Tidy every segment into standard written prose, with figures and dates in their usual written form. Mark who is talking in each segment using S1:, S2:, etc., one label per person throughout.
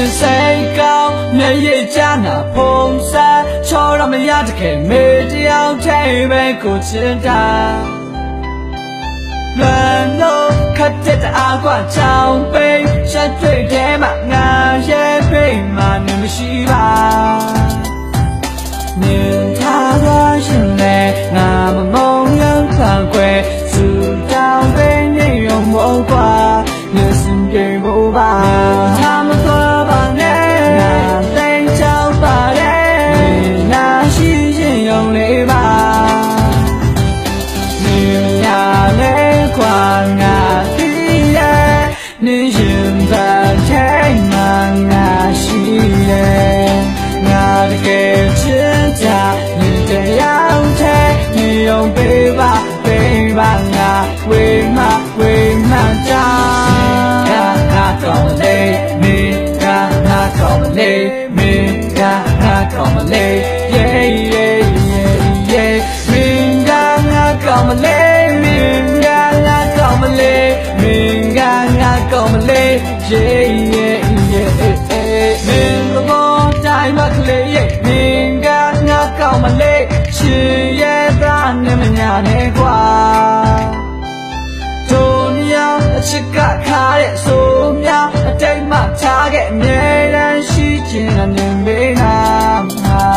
S1: ရင်စိတ်ကောင်းမျက်ရည်ကျနာဖုံးဆက်ချောရမရတကယ်မေတ္တရားထဲပဲကိုချစ်တာလွန်လို့ခတ်တဲ့အားကွာချောင်းပိတ်ဆက်တွေ့တဲ့မှာငါရဲ့ပိတ်မှနေမရှိပါမြင်ထားသွားရှင်လေငါမမုန်းရောက်ခံွယ်သူတောင်းပေးနေရုံမဟုတ်ပါမျက်စင်ပြေဖို့ပါထားမသွားပါနဲ့ငါသိချောက်ပါတယ်နာရှိရင်ရုံလေးပါမြင်ရလေခွာငါသိရဲ့နေရင်သာချိန်မှငါရှိရဲ့ငါတကယ်ချစ်ကြနေတရားထဲနေုံပေးပါငါဝေးမှကြာငါကောင်းလေးမင်းငါကောင်းလေးမင်းငါကောင်းလေး yeah yeah yeah မင်းငါကောင်းလေးမင်းငါကောင်းလေးမင်းငါကောင်းလေး yeah yeah yeah မင်းဘောတိုင်းမကလေးရဲ့မင်းငါကောင်းလေးချစ်ရဲ့သားနဲ့မညာနဲ့ကွာအချစ်ကခါတဲ့ဆိုများအတိတ်မှထားခဲ့အမြဲတမ်းရှိခြင်းနဲ့မေးနာမှာ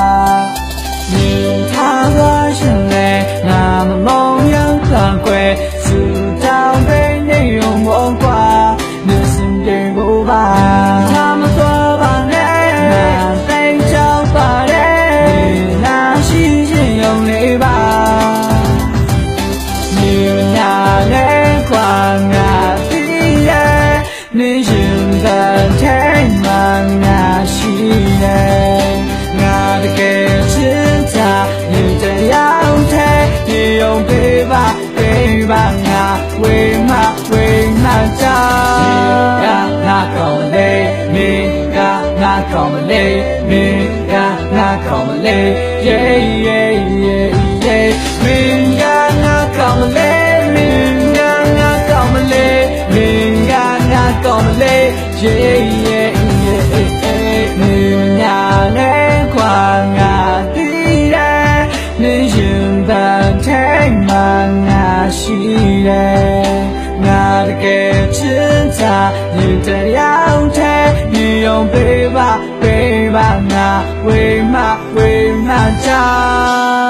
S1: မြင်ထားသွားရှင်လေငါမမုန်းရောက်ခံွယ်သူတောင်းပေးနေရုံမဟုတ်ပါမျက်စင်ပြေဖို့ပါထားမသွားပါနဲ့ငါသိချောက်ပါတယ်နာရှိခြင်းရုံလေးပါမြင်နာလေခွာငါနေရင်သာထဲမှငါရှိတယ်ငါတကယ်ချစ်တာနေတရားထဲနေုံပေးပါငါဝေးမှကြာငါကောင်းလေးမင်းငါကောင်းလေးမင်းငါကောင်းလေး yeah yeah yeah yeah မင်းငါကောင်းလေးမင်းငါကောင်းလေးမင်းကောင်းလေyeah yeah yeah နေညာနဲ့ခွာငါတည်တယ်နေရင်သာထဲမှငါရှိတယ်ငါတကယ်ချစ်တာနေတရားထဲနေုံပေးပါငါဝေးမှကြာ